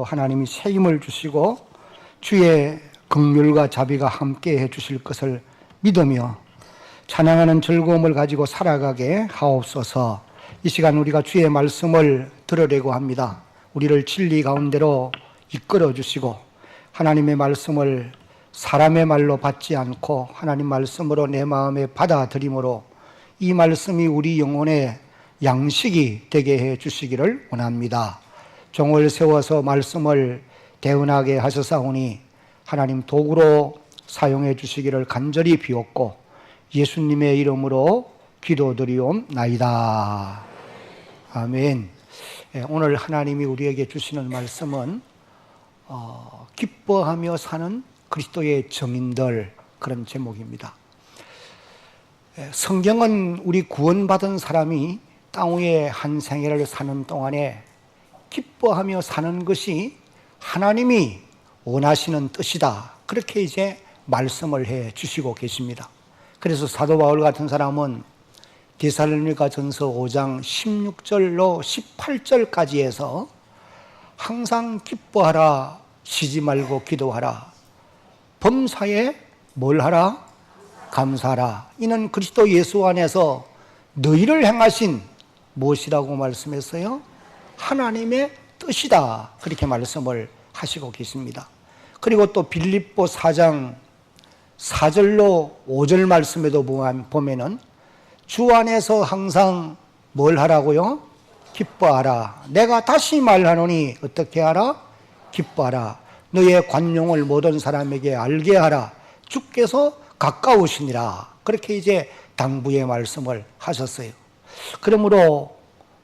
하나님이 새 힘을 주시고 주의 긍휼과 자비가 함께 해주실 것을 믿으며 찬양하는 즐거움을 가지고 살아가게 하옵소서. 이 시간 우리가 주의 말씀을 들으려고 합니다. 우리를 진리 가운데로 이끌어 주시고 하나님의 말씀을 사람의 말로 받지 않고 하나님 말씀으로 내 마음에 받아들임으로 이 말씀이 우리 영혼의 양식이 되게 해 주시기를 원합니다. 종을 세워서 말씀을 대언하게 하셨사오니 하나님 도구로 사용해 주시기를 간절히 비옵고 예수님의 이름으로 기도드리옵나이다. 아멘. 오늘 하나님이 우리에게 주시는 말씀은 기뻐하며 사는 그리스도의 증인들, 그런 제목입니다. 성경은 우리 구원받은 사람이 땅 위에 한 생애를 사는 동안에 기뻐하며 사는 것이 하나님이 원하시는 뜻이다, 그렇게 이제 말씀을 해 주시고 계십니다. 그래서 사도 바울 같은 사람은 데살로니가전서 5장 16절로 18절까지 해서 항상 기뻐하라, 쉬지 말고 기도하라, 범사에 뭘 하라? 감사하라. 이는 그리스도 예수 안에서 너희를 행하신 무엇이라고 말씀했어요? 하나님의 뜻이다, 그렇게 말씀을 하시고 계십니다. 그리고 또 빌립보 4장 4절로 5절 말씀에도 보면은 주 안에서 항상 뭘 하라고요? 기뻐하라. 내가 다시 말하노니 어떻게 하라? 기뻐하라. 너의 관용을 모든 사람에게 알게 하라. 주께서 가까우시니라. 그렇게 이제 당부의 말씀을 하셨어요. 그러므로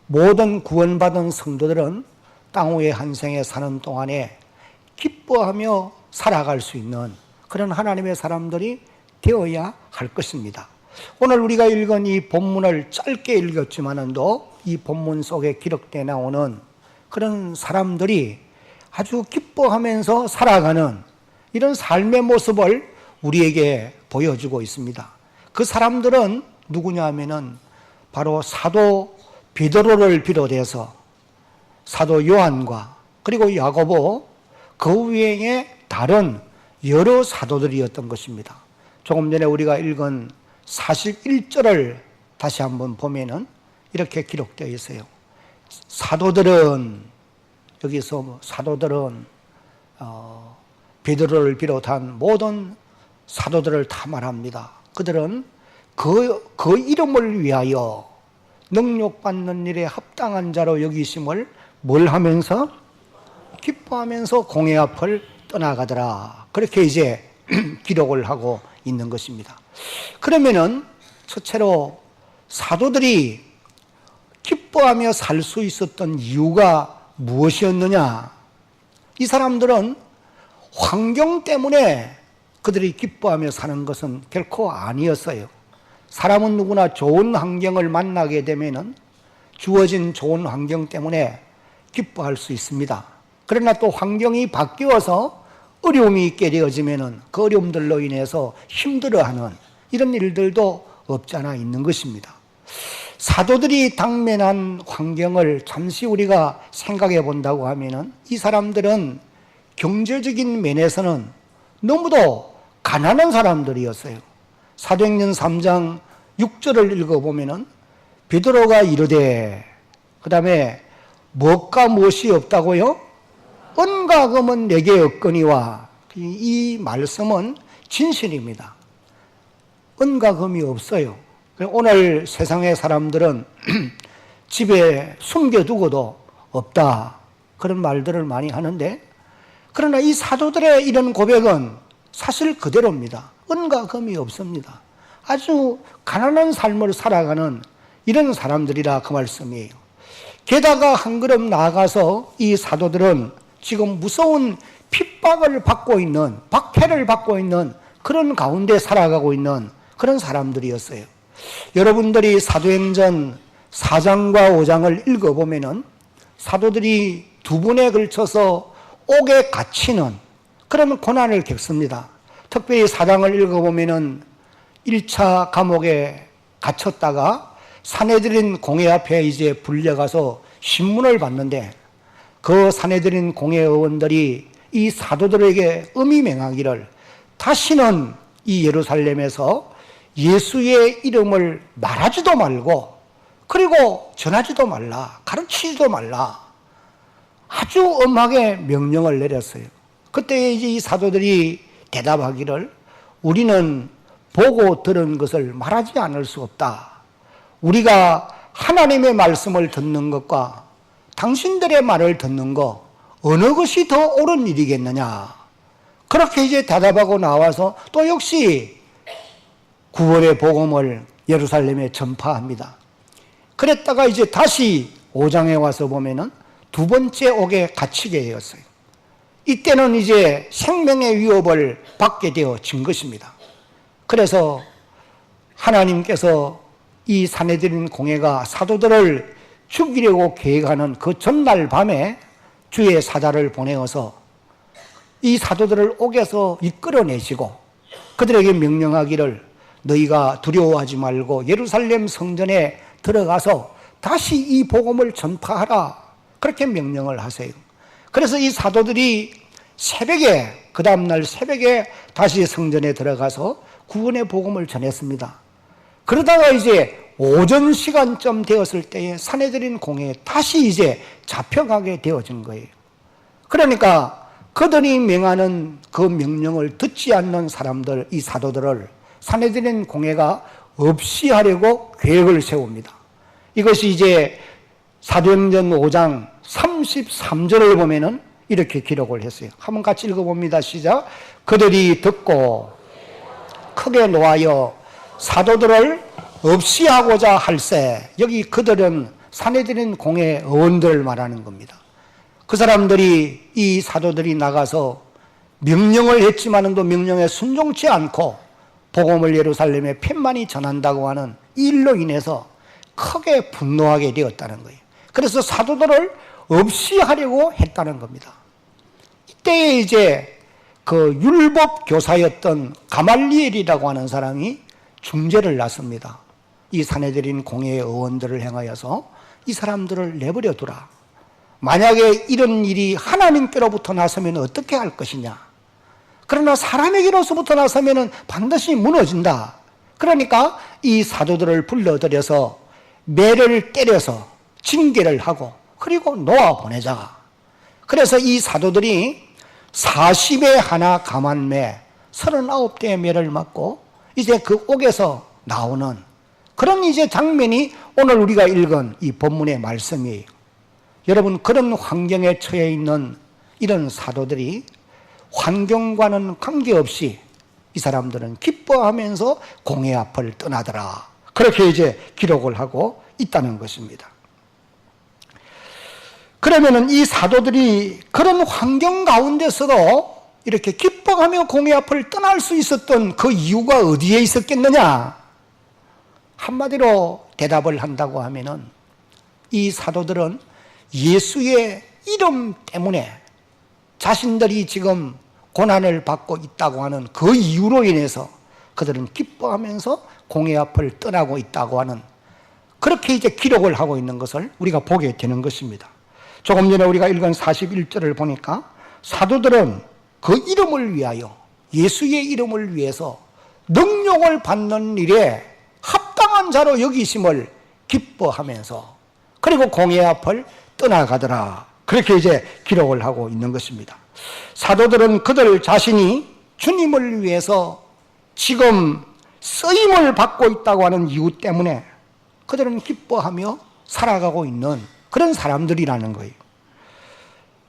모든 구원받은 성도들은 땅 위에 한 생에 사는 동안에 기뻐하며 살아갈 수 있는 그런 하나님의 사람들이 되어야 할 것입니다. 오늘 우리가 읽은 이 본문을 짧게 읽었지만도 이 본문 속에 기록되어 나오는 그런 사람들이 아주 기뻐하면서 살아가는 이런 삶의 모습을 우리에게 보여주고 있습니다. 그 사람들은 누구냐 하면은 바로 사도 베드로를 비롯해서 사도 요한과 그리고 야고보, 그 외에 다른 여러 사도들이었던 것입니다. 조금 전에 우리가 읽은 41절을 다시 한번 보면은 이렇게 기록되어 있어요. 사도들은, 여기서 사도들은 베드로를 비롯한 모든 사도들을 다 말합니다. 그들은 그 이름을 위하여 능욕받는 일에 합당한 자로 여기심을 뭘 하면서? 기뻐하면서 공회 앞을 떠나가더라. 그렇게 이제 기록을 하고 있는 것입니다. 그러면은 첫째로 사도들이 기뻐하며 살 수 있었던 이유가 무엇이었느냐? 이 사람들은 환경 때문에 그들이 기뻐하며 사는 것은 결코 아니었어요. 사람은 누구나 좋은 환경을 만나게 되면은 주어진 좋은 환경 때문에 기뻐할 수 있습니다. 그러나 또 환경이 바뀌어서 어려움이 있게 되어지면은 그 어려움들로 인해서 힘들어하는 이런 일들도 없지 않아 있는 것입니다. 사도들이 당면한 환경을 잠시 우리가 생각해 본다고 하면은 이 사람들은 경제적인 면에서는 너무도 가난한 사람들이었어요. 사도행전 3장 6절을 읽어보면은 베드로가 이르되, 그 다음에 무엇과 무엇이 없다고요? 은과 금은 내게 없거니와. 이 말씀은 진실입니다. 은과 금이 없어요. 오늘 세상의 사람들은 집에 숨겨두고도 없다, 그런 말들을 많이 하는데, 그러나 이 사도들의 이런 고백은 사실 그대로입니다. 은과 금이 없습니다. 아주 가난한 삶을 살아가는 이런 사람들이라 그 말씀이에요. 게다가 한 걸음 나아가서 이 사도들은 지금 무서운 핍박을 받고 있는, 박해를 받고 있는 그런 가운데 살아가고 있는 그런 사람들이었어요. 여러분들이 사도행전 4장과 5장을 읽어보면은 사도들이 두 번에 걸쳐서 옥에 갇히는 그런 고난을 겪습니다. 특별히 4장을 읽어보면은 1차 감옥에 갇혔다가 산헤드린 공회 앞에 이제 불려가서 신문을 받는데, 그 사내들인 공회 의원들이 이 사도들에게 음이 맹하기를 다시는 이 예루살렘에서 예수의 이름을 말하지도 말고 그리고 전하지도 말라, 가르치지도 말라, 아주 엄하게 명령을 내렸어요. 그때 이제 이 사도들이 대답하기를 우리는 보고 들은 것을 말하지 않을 수 없다. 우리가 하나님의 말씀을 듣는 것과 당신들의 말을 듣는 것 어느 것이 더 옳은 일이겠느냐. 그렇게 이제 대답하고 나와서 또 역시 구원의 복음을 예루살렘에 전파합니다. 그랬다가 이제 다시 5장에 와서 보면은 두 번째 옥에 갇히게 되었어요. 이때는 이제 생명의 위협을 받게 되어진 것입니다. 그래서 하나님께서 이 사내들인 공회가 사도들을 죽이려고 계획하는 그 전날 밤에 주의 사자를 보내어서 이 사도들을 옥에서 이끌어내시고 그들에게 명령하기를 너희가 두려워하지 말고 예루살렘 성전에 들어가서 다시 이 복음을 전파하라. 그렇게 명령을 하세요. 그래서 이 사도들이 새벽에, 그 다음날 새벽에 다시 성전에 들어가서 구원의 복음을 전했습니다. 그러다가 이제 오전 시간쯤 되었을 때에 사내들인 공회에 다시 이제 잡혀가게 되어진 거예요. 그러니까 그들이 명하는 그 명령을 듣지 않는 사람들, 이 사도들을 사내들인 공회가 없이 하려고 계획을 세웁니다. 이것이 이제 사도행전 5장 33절을 보면은 이렇게 기록을 했어요. 한번 같이 읽어봅니다. 시작. 그들이 듣고 크게 노하여 사도들을 없이 하고자 할세. 여기 그들은 사내들인 공회 의원들을 말하는 겁니다. 그 사람들이 이 사도들이 나가서 명령을 했지만은 또 명령에 순종치 않고 복음을 예루살렘에 팻만이 전한다고 하는 일로 인해서 크게 분노하게 되었다는 거예요. 그래서 사도들을 없이 하려고 했다는 겁니다. 이때에 이제 그 율법 교사였던 가말리엘이라고 하는 사람이 중재를 놨습니다. 이 사내들인 공회의 의원들을 향하여서 이 사람들을 내버려 두라. 만약에 이런 일이 하나님께로부터 나서면 어떻게 할 것이냐. 그러나 사람에게로서부터 나서면 반드시 무너진다. 그러니까 이 사도들을 불러들여서 매를 때려서 징계를 하고 그리고 놓아 보내자. 그래서 이 사도들이 40에 하나 감한매 39대의 매를 맞고 이제 그 옥에서 나오는 그런 이제 장면이 오늘 우리가 읽은 이 본문의 말씀이에요. 여러분, 그런 환경에 처해 있는 이런 사도들이 환경과는 관계없이 이 사람들은 기뻐하면서 공회 앞을 떠나더라. 그렇게 이제 기록을 하고 있다는 것입니다. 그러면은 이 사도들이 그런 환경 가운데서도 이렇게 기뻐하며 공회 앞을 떠날 수 있었던 그 이유가 어디에 있었겠느냐? 한마디로 대답을 한다고 하면은 이 사도들은 예수의 이름 때문에 자신들이 지금 고난을 받고 있다고 하는 그 이유로 인해서 그들은 기뻐하면서 공회 앞을 떠나고 있다고 하는 그렇게 이제 기록을 하고 있는 것을 우리가 보게 되는 것입니다. 조금 전에 우리가 읽은 41절을 보니까 사도들은 그 이름을 위하여 예수의 이름을 위해서 능력을 받는 일에 합당한 자로 여기심을 기뻐하면서 그리고 공회 앞을 떠나가더라. 그렇게 이제 기록을 하고 있는 것입니다. 사도들은 그들 자신이 주님을 위해서 지금 쓰임을 받고 있다고 하는 이유 때문에 그들은 기뻐하며 살아가고 있는 그런 사람들이라는 거예요.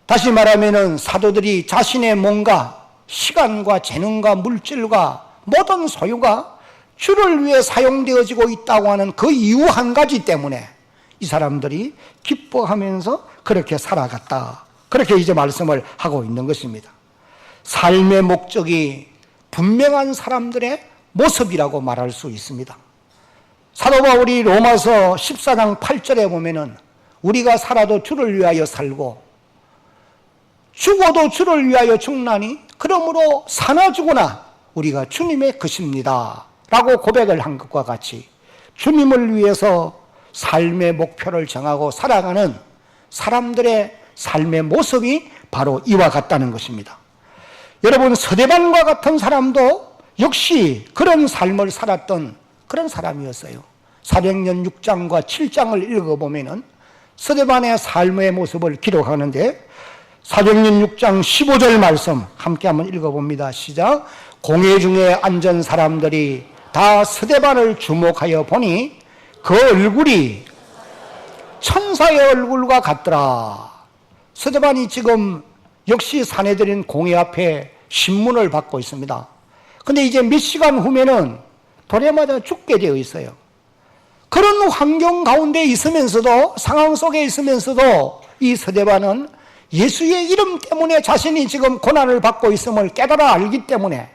다시 말하면 사도들이 자신의 몸과 시간과 재능과 물질과 모든 소유가 주를 위해 사용되어지고 있다고 하는 그 이유 한 가지 때문에 이 사람들이 기뻐하면서 그렇게 살아갔다. 그렇게 이제 말씀을 하고 있는 것입니다. 삶의 목적이 분명한 사람들의 모습이라고 말할 수 있습니다. 사도 바울이 로마서 14장 8절에 보면은 우리가 살아도 주를 위하여 살고 죽어도 주를 위하여 죽나니 그러므로 사나 죽으나 우리가 주님의 것입니다 라고 고백을 한 것과 같이 주님을 위해서 삶의 목표를 정하고 살아가는 사람들의 삶의 모습이 바로 이와 같다는 것입니다. 여러분, 서대반과 같은 사람도 역시 그런 삶을 살았던 그런 사람이었어요. 사도행전 6장과 7장을 읽어보면 서대반의 삶의 모습을 기록하는데, 사도행전 6장 15절 말씀 함께 한번 읽어봅니다. 시작. 공회 중에 앉은 사람들이 다 서대반을 주목하여 보니 그 얼굴이 천사의 얼굴과 같더라. 서대반이 지금 역시 사내들인 공회 앞에 신문을 받고 있습니다. 근데 이제 몇 시간 후면은 돌에 맞아 죽게 되어 있어요. 그런 환경 가운데 있으면서도, 상황 속에 있으면서도 이 서대반은 예수의 이름 때문에 자신이 지금 고난을 받고 있음을 깨달아 알기 때문에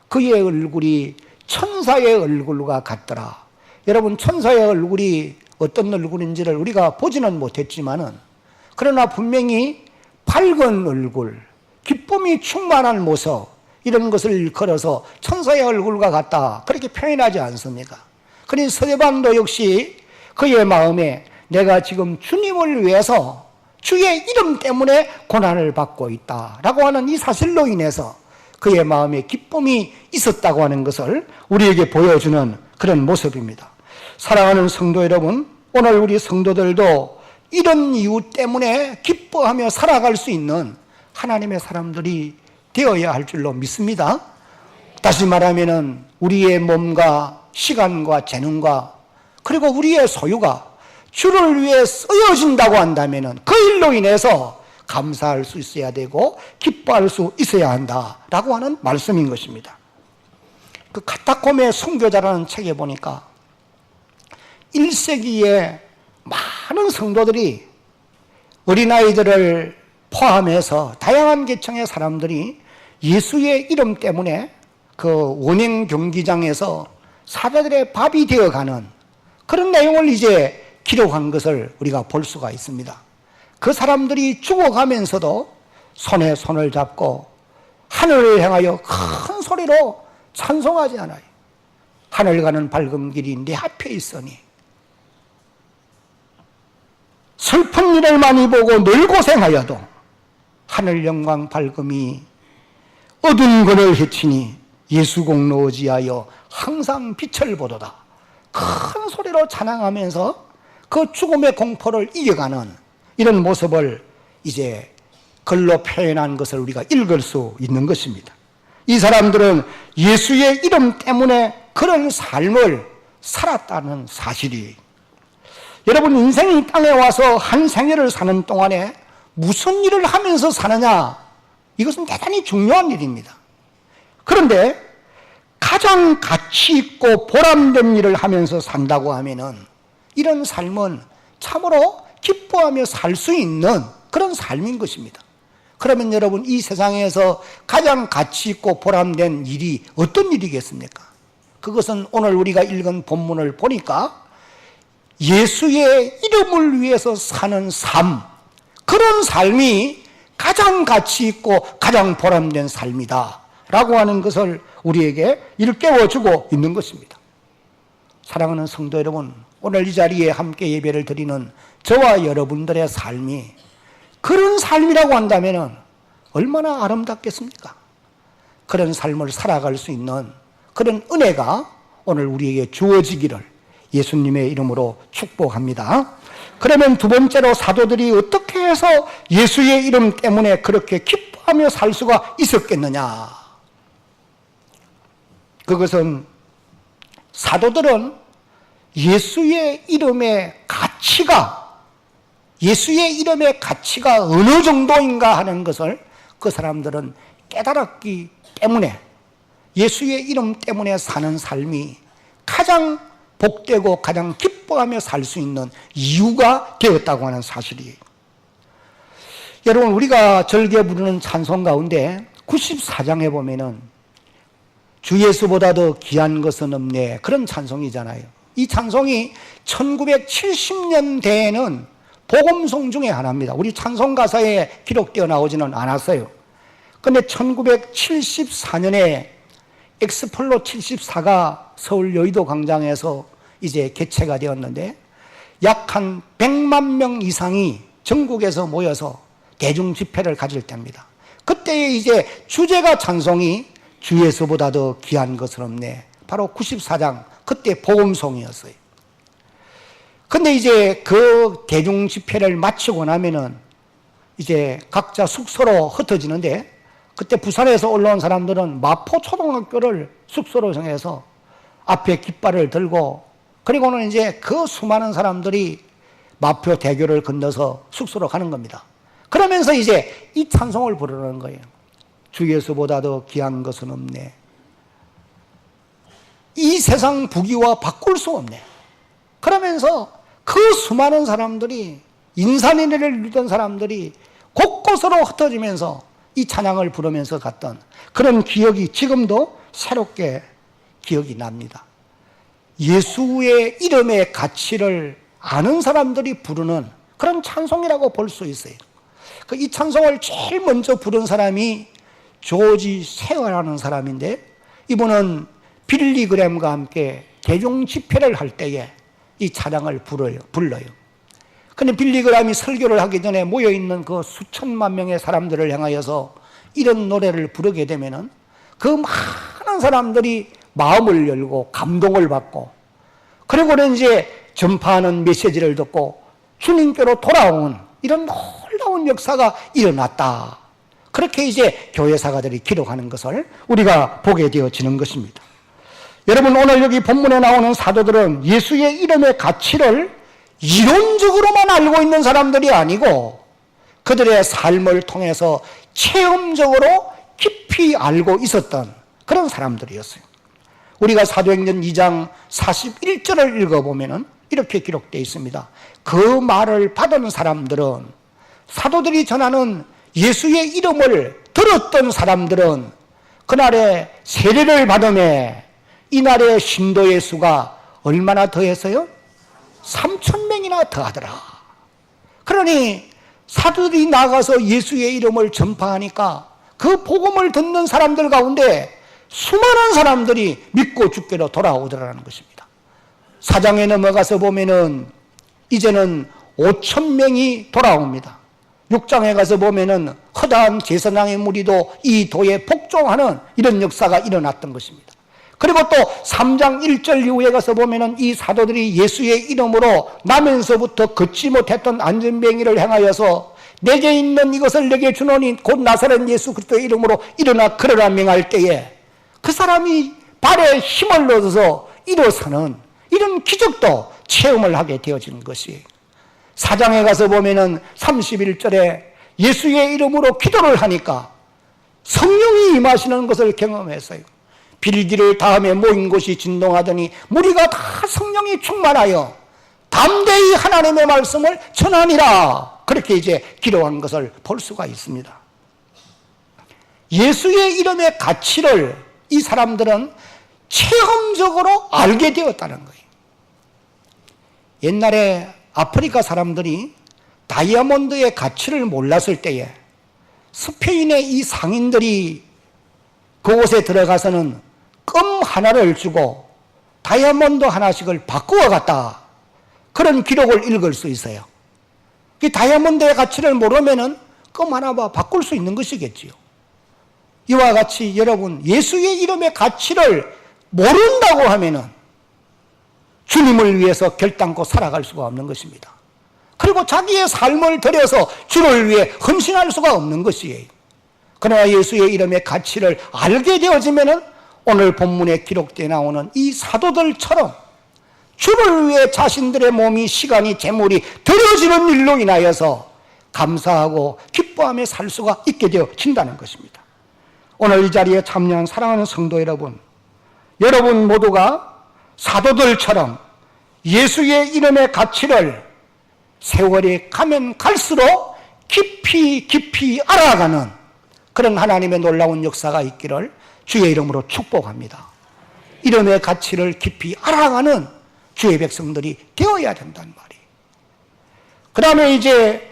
그의 얼굴이 천사의 얼굴과 같더라. 여러분, 천사의 얼굴이 어떤 얼굴인지를 우리가 보지는 못했지만은, 그러나 분명히 밝은 얼굴, 기쁨이 충만한 모습, 이런 것을 일컬어서 천사의 얼굴과 같다, 그렇게 표현하지 않습니까? 그러니 서대반도 역시 그의 마음에 내가 지금 주님을 위해서 주의 이름 때문에 고난을 받고 있다라고 하는 이 사실로 인해서 그의 마음에 기쁨이 있었다고 하는 것을 우리에게 보여주는 그런 모습입니다. 사랑하는 성도 여러분, 오늘 우리 성도들도 이런 이유 때문에 기뻐하며 살아갈 수 있는 하나님의 사람들이 되어야 할 줄로 믿습니다. 다시 말하면 우리의 몸과 시간과 재능과 그리고 우리의 소유가 주를 위해 쓰여진다고 한다면 그 일로 인해서 감사할 수 있어야 되고 기뻐할 수 있어야 한다라고 하는 말씀인 것입니다. 그 카타콤의 선교자라는 책에 보니까 1세기에 많은 성도들이, 어린아이들을 포함해서 다양한 계층의 사람들이 예수의 이름 때문에 그 원행 경기장에서 사자들의 밥이 되어가는 그런 내용을 이제 기록한 것을 우리가 볼 수가 있습니다. 그 사람들이 죽어가면서도 손에 손을 잡고 하늘을 향하여 큰 소리로 찬송하지 않아요. 하늘 가는 밝은 길이 내 앞에 있으니 슬픈 일을 많이 보고 늘 고생하여도 하늘 영광 밝음이 어두운 것을 헤치니 예수 공로 의지하여 항상 빛을 보도다. 큰 소리로 찬양하면서 그 죽음의 공포를 이겨가는 이런 모습을 이제 글로 표현한 것을 우리가 읽을 수 있는 것입니다. 이 사람들은 예수의 이름 때문에 그런 삶을 살았다는 사실이, 여러분, 인생이 땅에 와서 한 생애를 사는 동안에 무슨 일을 하면서 사느냐, 이것은 대단히 중요한 일입니다. 그런데 가장 가치 있고 보람된 일을 하면서 산다고 하면은 이런 삶은 참으로 기뻐하며 살 수 있는 그런 삶인 것입니다. 그러면 여러분, 이 세상에서 가장 가치 있고 보람된 일이 어떤 일이겠습니까? 그것은 오늘 우리가 읽은 본문을 보니까 예수의 이름을 위해서 사는 삶, 그런 삶이 가장 가치 있고 가장 보람된 삶이다 라고 하는 것을 우리에게 일깨워주고 있는 것입니다. 사랑하는 성도 여러분, 오늘 이 자리에 함께 예배를 드리는 저와 여러분들의 삶이 그런 삶이라고 한다면 얼마나 아름답겠습니까? 그런 삶을 살아갈 수 있는 그런 은혜가 오늘 우리에게 주어지기를 예수님의 이름으로 축복합니다. 그러면 두 번째로 사도들이 어떻게 해서 예수의 이름 때문에 그렇게 기뻐하며 살 수가 있었겠느냐? 그것은 사도들은 예수의 이름의 가치가 어느 정도인가 하는 것을 그 사람들은 깨달았기 때문에 예수의 이름 때문에 사는 삶이 가장 복되고 가장 기뻐하며 살 수 있는 이유가 되었다고 하는 사실이에요. 여러분, 우리가 즐겨 부르는 찬송 가운데 94장에 보면은 주 예수보다 더 귀한 것은 없네, 그런 찬송이잖아요. 이 찬송이 1970년대에는 복음송 중에 하나입니다. 우리 찬송 가사에 기록되어 나오지는 않았어요. 그런데 1974년에 엑스플로 74가 서울 여의도 광장에서 이제 개최가 되었는데 약 한 100만 명 이상이 전국에서 모여서 대중 집회를 가질 때입니다. 그때에 이제 주제가 찬송이 주 예수보다 더 귀한 것은 없네. 바로 94장 그때 복음송이었어요. 근데 이제 그 대중 집회를 마치고 나면은 이제 각자 숙소로 흩어지는데, 그때 부산에서 올라온 사람들은 마포초등학교를 숙소로 정해서 앞에 깃발을 들고, 그리고는 이제 그 수많은 사람들이 마포대교를 건너서 숙소로 가는 겁니다. 그러면서 이제 이 찬송을 부르는 거예요. 주 예수보다 더 귀한 것은 없네. 이 세상 부귀와 바꿀 수 없네. 그러면서 그 수많은 사람들이, 인산인해를 누리던 사람들이 곳곳으로 흩어지면서 이 찬양을 부르면서 갔던 그런 기억이 지금도 새롭게 기억이 납니다. 예수의 이름의 가치를 아는 사람들이 부르는 그런 찬송이라고 볼 수 있어요. 이 찬송을 제일 먼저 부른 사람이 조지 세어라는 사람인데, 이분은 빌리 그램과 함께 대중 집회를 할 때에 이 찬양을 불러요. 근데 빌리 그램이 설교를 하기 전에 모여있는 그 수천만 명의 사람들을 향하여서 이런 노래를 부르게 되면은 그 많은 사람들이 마음을 열고 감동을 받고, 그리고는 이제 전파하는 메시지를 듣고 주님께로 돌아온 이런 놀라운 역사가 일어났다. 그렇게 이제 교회사가들이 기록하는 것을 우리가 보게 되어지는 것입니다. 여러분, 오늘 여기 본문에 나오는 사도들은 예수의 이름의 가치를 이론적으로만 알고 있는 사람들이 아니고 그들의 삶을 통해서 체험적으로 깊이 알고 있었던 그런 사람들이었어요. 우리가 사도행전 2장 41절을 읽어보면 이렇게 기록되어 있습니다. 그 말을 받은 사람들은, 사도들이 전하는 예수의 이름을 들었던 사람들은 그날에 세례를 받음에 이날의 신도의 수가 얼마나 더했어요? 3,000명이나 더하더라. 그러니 사도들이 나가서 예수의 이름을 전파하니까 그 복음을 듣는 사람들 가운데 수많은 사람들이 믿고 주께로 돌아오더라는 것입니다. 4장에 넘어가서 보면은 이제는 5,000명이 돌아옵니다. 6장에 가서 보면은 허다한 제사장의 무리도 이 도에 복종하는 이런 역사가 일어났던 것입니다. 그리고 또 3장 1절 이후에 가서 보면은 이 사도들이 예수의 이름으로 나면서부터 걷지 못했던 안전뱅이를 향하여서 내게 있는 이것을 내게 주노니 곧 나사렛 예수 그리스도의 이름으로 일어나 걸으라 명할 때에 그 사람이 발에 힘을 얻어서 일어서는 이런 기적도 체험을 하게 되어지는 것이, 4장에 가서 보면은 31절에 예수의 이름으로 기도를 하니까 성령이 임하시는 것을 경험했어요. 빌기를 다음에 모인 곳이 진동하더니 무리가 다 성령이 충만하여 담대히 하나님의 말씀을 전하니라. 그렇게 이제 기록한 것을 볼 수가 있습니다. 예수의 이름의 가치를 이 사람들은 체험적으로 알게 되었다는 거예요. 옛날에 아프리카 사람들이 다이아몬드의 가치를 몰랐을 때에 스페인의 이 상인들이 그곳에 들어가서는 껌 하나를 주고 다이아몬드 하나씩을 바꾸어 갔다. 그런 기록을 읽을 수 있어요. 이 다이아몬드의 가치를 모르면은 껌 하나 바꿀 수 있는 것이겠지요. 이와 같이 여러분, 예수의 이름의 가치를 모른다고 하면은 주님을 위해서 결단코 살아갈 수가 없는 것입니다. 그리고 자기의 삶을 들여서 주를 위해 헌신할 수가 없는 것이에요. 그러나 예수의 이름의 가치를 알게 되어지면은 오늘 본문에 기록되어 나오는 이 사도들처럼 주를 위해 자신들의 몸이, 시간이, 재물이 드려지는 일로 인하여서 감사하고 기뻐하며 살 수가 있게 되어진다는 것입니다. 오늘 이 자리에 참여한 사랑하는 성도 여러분, 여러분 모두가 사도들처럼 예수의 이름의 가치를 세월이 가면 갈수록 깊이 알아가는 그런 하나님의 놀라운 역사가 있기를 주의 이름으로 축복합니다. 이름의 가치를 깊이 알아가는 주의 백성들이 되어야 된단 말이에요. 그 다음에 이제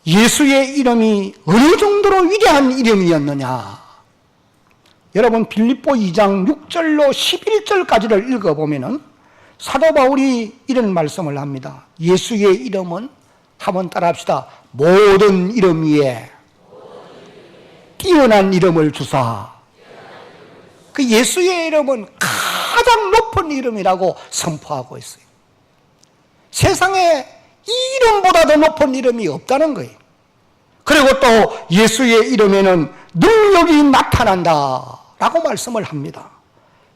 예수의 이름이 어느 정도로 위대한 이름이었느냐. 여러분, 빌립보 2장 6절로 11절까지를 읽어보면은 사도 바울이 이런 말씀을 합니다. 예수의 이름은 한번 따라합시다. 모든 이름 위에 뛰어난 이름을 주사. 그 예수의 이름은 가장 높은 이름이라고 선포하고 있어요. 세상에 이 이름보다 더 높은 이름이 없다는 거예요. 그리고 또 예수의 이름에는 능력이 나타난다 라고 말씀을 합니다.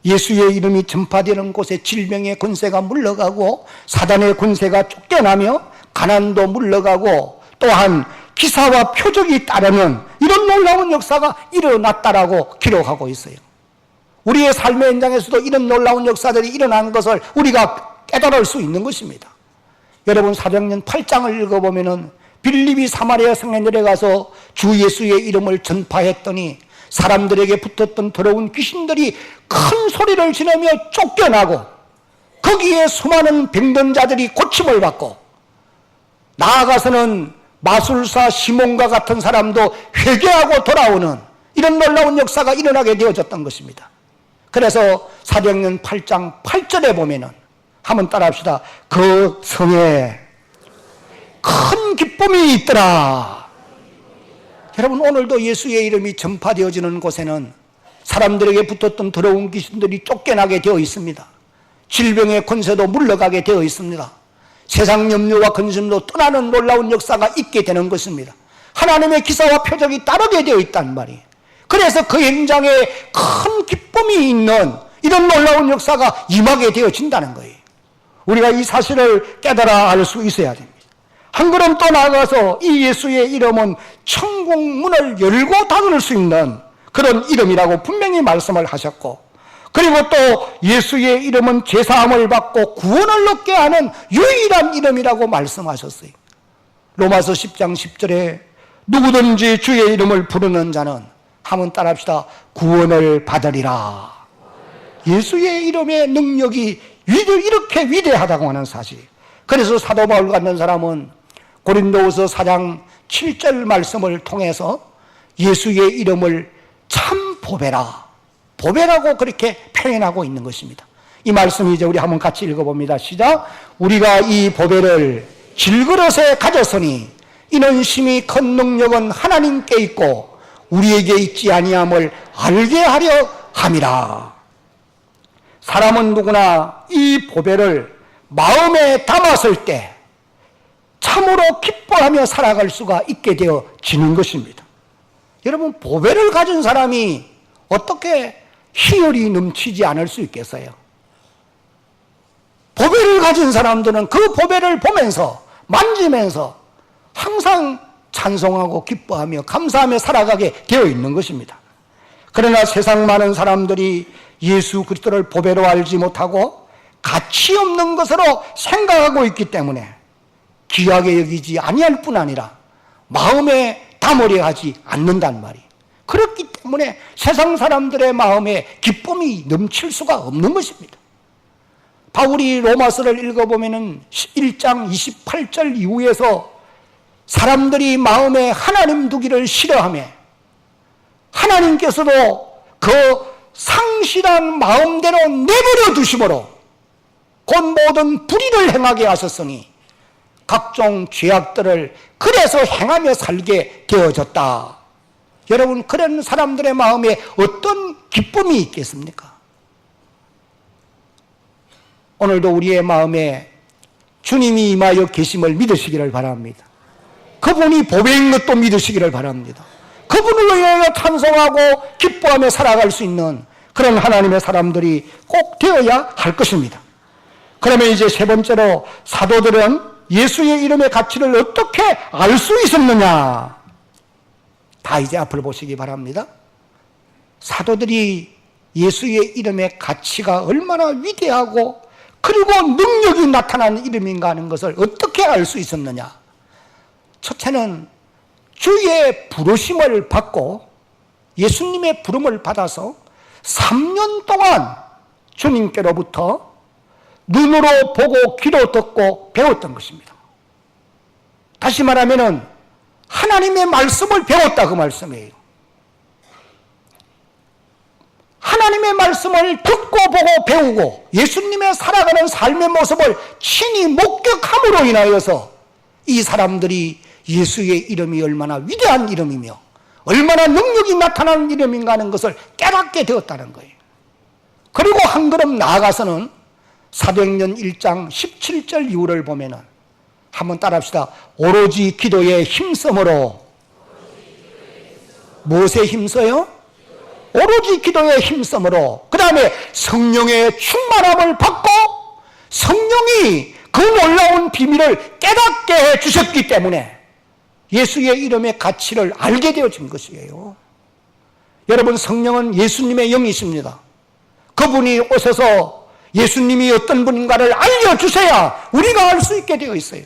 예수의 이름이 전파되는 곳에 질병의 권세가 물러가고 사단의 권세가 쫓겨나며 가난도 물러가고 또한 기사와 표적이 따르는 이런 놀라운 역사가 일어났다라고 기록하고 있어요. 우리의 삶의 현장에서도 이런 놀라운 역사들이 일어나는 것을 우리가 깨달을 수 있는 것입니다. 여러분 사도행전 8장을 읽어보면은 빌립이 사마리아 성에 내려가서 주 예수의 이름을 전파했더니 사람들에게 붙었던 더러운 귀신들이 큰 소리를 지르며 쫓겨나고 거기에 수많은 병든 자들이 고침을 받고 나아가서는 마술사 시몬과 같은 사람도 회개하고 돌아오는 이런 놀라운 역사가 일어나게 되어졌던 것입니다. 그래서 사도행전 8장 8절에 보면은 한번 따라합시다. 그 성에 큰 기쁨이 있더라. 여러분 오늘도 예수의 이름이 전파되어지는 곳에는 사람들에게 붙었던 더러운 귀신들이 쫓겨나게 되어 있습니다. 질병의 권세도 물러가게 되어 있습니다. 세상 염려와 근심도 떠나는 놀라운 역사가 있게 되는 것입니다. 하나님의 기사와 표적이 따르게 되어 있단 말이에요. 그래서 그 현장에 큰 기쁨이 있는 이런 놀라운 역사가 임하게 되어진다는 거예요. 우리가 이 사실을 깨달아 알 수 있어야 됩니다. 한 걸음 또 나아가서 이 예수의 이름은 천국 문을 열고 닫을 수 있는 그런 이름이라고 분명히 말씀을 하셨고, 그리고 또 예수의 이름은 죄사함을 받고 구원을 얻게 하는 유일한 이름이라고 말씀하셨어요. 로마서 10장 10절에 누구든지 주의 이름을 부르는 자는 한번 따라합시다. 구원을 받으리라. 예수의 이름의 능력이 이렇게 위대하다고 하는 사실. 그래서 사도 바울 같은 사람은 고린도후서 4장 7절 말씀을 통해서 예수의 이름을 참 보배라, 보배라고 그렇게 표현하고 있는 것입니다. 이 말씀이 이제 우리 한번 같이 읽어봅니다. 시작. 우리가 이 보배를 질그릇에 가졌으니 이는 심히 큰 능력은 하나님께 있고 우리에게 있지 아니함을 알게 하려 함이라. 사람은 누구나 이 보배를 마음에 담았을 때 참으로 기뻐하며 살아갈 수가 있게 되어지는 것입니다. 여러분 보배를 가진 사람이 어떻게 희열이 넘치지 않을 수 있겠어요? 보배를 가진 사람들은 그 보배를 보면서 만지면서 항상 찬송하고 기뻐하며 감사하며 살아가게 되어 있는 것입니다. 그러나 세상 많은 사람들이 예수 그리스도를 보배로 알지 못하고 가치 없는 것으로 생각하고 있기 때문에 귀하게 여기지 아니할 뿐 아니라 마음에 담으려 하지 않는단 말이에요. 그렇기 때문에 세상 사람들의 마음에 기쁨이 넘칠 수가 없는 것입니다. 바울이 로마서를 읽어보면 1장 28절 이후에서 사람들이 마음에 하나님 두기를 싫어하며 하나님께서도 그 상실한 마음대로 내버려 두심으로 곧 모든 불의를 행하게 하셨으니 각종 죄악들을 그래서 행하며 살게 되어졌다. 여러분 그런 사람들의 마음에 어떤 기쁨이 있겠습니까? 오늘도 우리의 마음에 주님이 임하여 계심을 믿으시기를 바랍니다. 그분이 보배인 것도 믿으시기를 바랍니다. 그분을 위하여 찬송하고 기뻐하며 살아갈 수 있는 그런 하나님의 사람들이 꼭 되어야 할 것입니다. 그러면 이제 세 번째로 사도들은 예수의 이름의 가치를 어떻게 알 수 있었느냐? 다 이제 앞을 보시기 바랍니다. 사도들이 예수의 이름의 가치가 얼마나 위대하고 그리고 능력이 나타나는 이름인가 하는 것을 어떻게 알 수 있었느냐? 첫째는 주의 부르심을 받고 예수님의 부름을 받아서 3년 동안 주님께로부터 눈으로 보고 귀로 듣고 배웠던 것입니다. 다시 말하면 하나님의 말씀을 배웠다 그 말씀이에요. 하나님의 말씀을 듣고 보고 배우고 예수님의 살아가는 삶의 모습을 친히 목격함으로 인하여서 이 사람들이 예수의 이름이 얼마나 위대한 이름이며 얼마나 능력이 나타나는 이름인가 하는 것을 깨닫게 되었다는 거예요. 그리고 한 걸음 나아가서는 사도행전 1장 17절 이후를 보면은 한번 따라합시다. 오로지 기도에 힘쓰므로. 무엇에 힘써요? 오로지 기도에 힘쓰므로. 그 다음에 성령의 충만함을 받고 성령이 그 놀라운 비밀을 깨닫게 해 주셨기 때문에 예수의 이름의 가치를 알게 되어진 것이에요. 여러분, 성령은 예수님의 영이십니다. 그분이 오셔서 예수님이 어떤 분인가를 알려주셔야 우리가 알 수 있게 되어 있어요.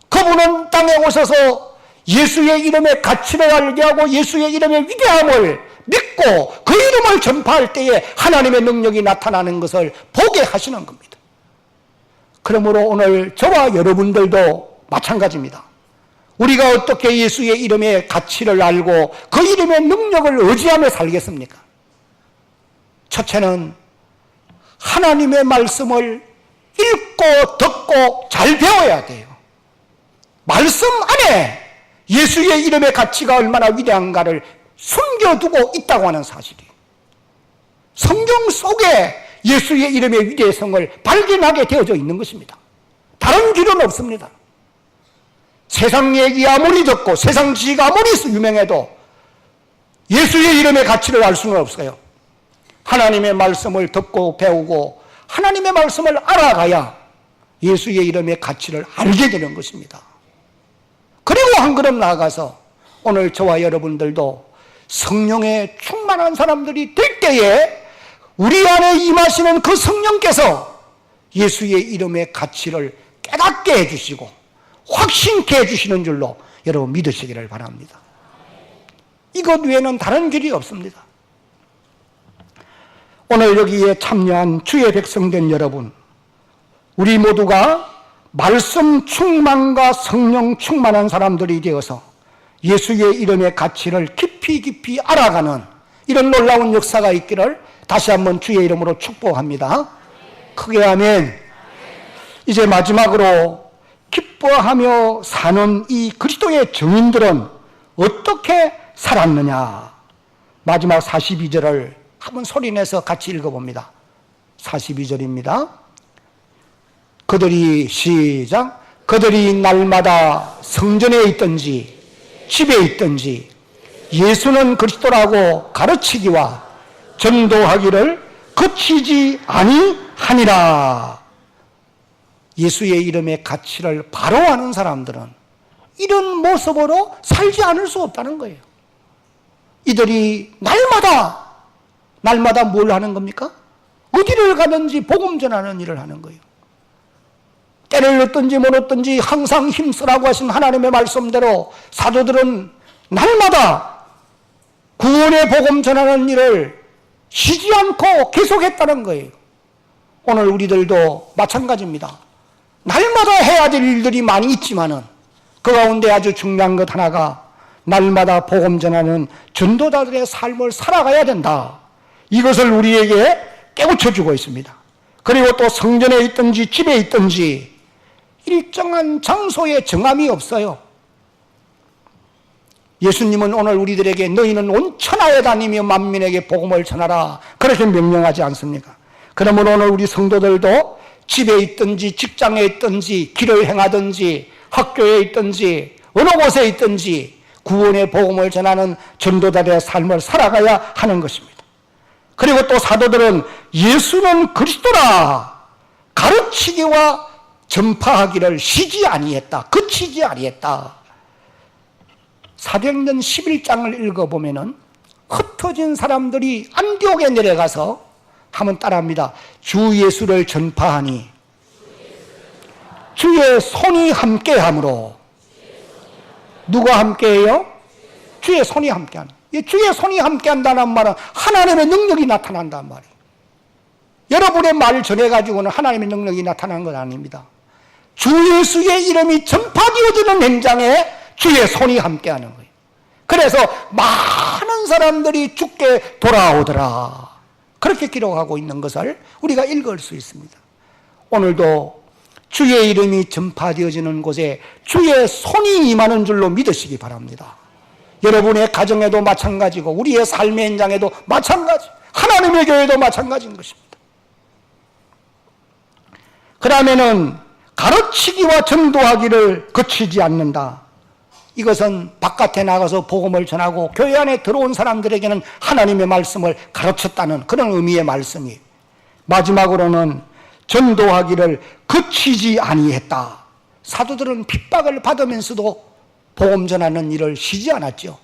그분은 땅에 오셔서 예수의 이름의 가치를 알게 하고 예수의 이름의 위대함을 믿고 그 이름을 전파할 때에 하나님의 능력이 나타나는 것을 보게 하시는 겁니다. 그러므로 오늘 저와 여러분들도 마찬가지입니다. 우리가 어떻게 예수의 이름의 가치를 알고 그 이름의 능력을 의지하며 살겠습니까? 첫째는 하나님의 말씀을 읽고 듣고 잘 배워야 돼요. 말씀 안에 예수의 이름의 가치가 얼마나 위대한가를 숨겨두고 있다고 하는 사실이에요. 성경 속에 예수의 이름의 위대성을 발견하게 되어져 있는 것입니다. 다른 길은 없습니다. 세상 얘기 아무리 듣고 세상 지식 아무리 유명해도 예수의 이름의 가치를 알 수는 없어요. 하나님의 말씀을 듣고 배우고 하나님의 말씀을 알아가야 예수의 이름의 가치를 알게 되는 것입니다. 그리고 한 걸음 나아가서 오늘 저와 여러분들도 성령에 충만한 사람들이 될 때에 우리 안에 임하시는 그 성령께서 예수의 이름의 가치를 깨닫게 해주시고 확신케 해주시는 줄로 여러분 믿으시기를 바랍니다. 이것 외에는 다른 길이 없습니다. 오늘 여기에 참여한 주의 백성된 여러분, 우리 모두가 말씀 충만과 성령 충만한 사람들이 되어서 예수의 이름의 가치를 깊이 알아가는 이런 놀라운 역사가 있기를 다시 한번 주의 이름으로 축복합니다. 크게 아멘. 이제 마지막으로 기뻐하며 사는 이 그리스도의 증인들은 어떻게 살았느냐. 마지막 42절을 한번 소리내서 같이 읽어봅니다. 42절입니다. 그들이 시작. 그들이 날마다 성전에 있든지 집에 있든지 예수는 그리스도라고 가르치기와 전도하기를 그치지 아니하니라. 예수의 이름의 가치를 바로 아는 사람들은 이런 모습으로 살지 않을 수 없다는 거예요. 이들이 날마다 뭘 하는 겁니까? 어디를 가든지 복음 전하는 일을 하는 거예요. 때를 넣든지 못 넣든지 항상 힘쓰라고 하신 하나님의 말씀대로 사도들은 날마다 구원의 복음 전하는 일을 쉬지 않고 계속했다는 거예요. 오늘 우리들도 마찬가지입니다. 날마다 해야 될 일들이 많이 있지만은 그 가운데 아주 중요한 것 하나가 날마다 복음 전하는 전도자들의 삶을 살아가야 된다. 이것을 우리에게 깨우쳐주고 있습니다. 그리고 또 성전에 있든지 집에 있든지 일정한 장소에 정함이 없어요. 예수님은 오늘 우리들에게 너희는 온 천하에 다니며 만민에게 복음을 전하라 그렇게 명령하지 않습니까? 그러므로 오늘 우리 성도들도 집에 있든지 직장에 있든지 길을 행하든지 학교에 있든지 어느 곳에 있든지 구원의 복음을 전하는 전도자들의 삶을 살아가야 하는 것입니다. 그리고 또 사도들은 예수는 그리스도라 가르치기와 전파하기를 쉬지 아니했다. 그치지 아니했다. 사도행전 11장을 읽어보면은 흩어진 사람들이 안디옥에 내려가서 한번 따라합니다. 주 예수를 전파하니 주의 손이 함께함으로. 누가 함께해요? 주의 손이 함께하는. 주의 손이 함께한다는 말은 하나님의 능력이 나타난다는 말이에요. 여러분의 말을 전해가지고는 하나님의 능력이 나타나는 건 아닙니다. 주 예수의 이름이 전파되어지는 현장에 주의 손이 함께하는 거예요. 그래서 많은 사람들이 주께 돌아오더라. 그렇게 기록하고 있는 것을 우리가 읽을 수 있습니다. 오늘도 주의 이름이 전파되어지는 곳에 주의 손이 임하는 줄로 믿으시기 바랍니다. 여러분의 가정에도 마찬가지고 우리의 삶의 현장에도 마찬가지, 하나님의 교회도 마찬가지인 것입니다. 그러면은 가르치기와 전도하기를 그치지 않는다. 이것은 바깥에 나가서 복음을 전하고 교회 안에 들어온 사람들에게는 하나님의 말씀을 가르쳤다는 그런 의미의 말씀이, 마지막으로는 전도하기를 그치지 아니했다. 사도들은 핍박을 받으면서도 복음 전하는 일을 쉬지 않았죠.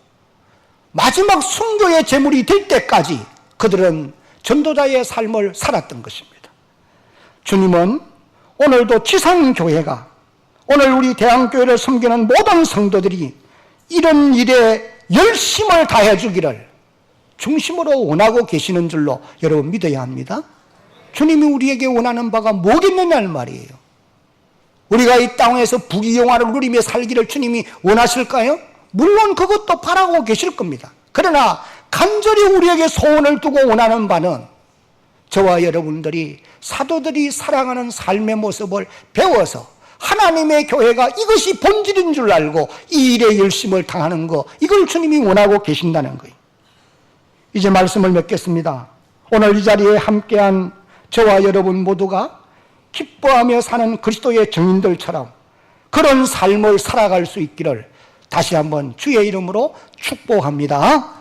마지막 순교의 제물이 될 때까지 그들은 전도자의 삶을 살았던 것입니다. 주님은 오늘도 지상교회가, 오늘 우리 대한교회를 섬기는 모든 성도들이 이런 일에 열심을 다해 주기를 중심으로 원하고 계시는 줄로 여러분 믿어야 합니다. 주님이 우리에게 원하는 바가 뭐겠느냐는 말이에요. 우리가 이 땅에서 부귀영화를 누리며 살기를 주님이 원하실까요? 물론 그것도 바라고 계실 겁니다. 그러나 간절히 우리에게 소원을 두고 원하는 바는 저와 여러분들이 사도들이 사랑하는 삶의 모습을 배워서 하나님의 교회가 이것이 본질인 줄 알고 이 일에 열심을 다하는 것, 이걸 주님이 원하고 계신다는 거예요. 이제 말씀을 맺겠습니다. 오늘 이 자리에 함께한 저와 여러분 모두가 기뻐하며 사는 그리스도의 증인들처럼 그런 삶을 살아갈 수 있기를 다시 한번 주의 이름으로 축복합니다.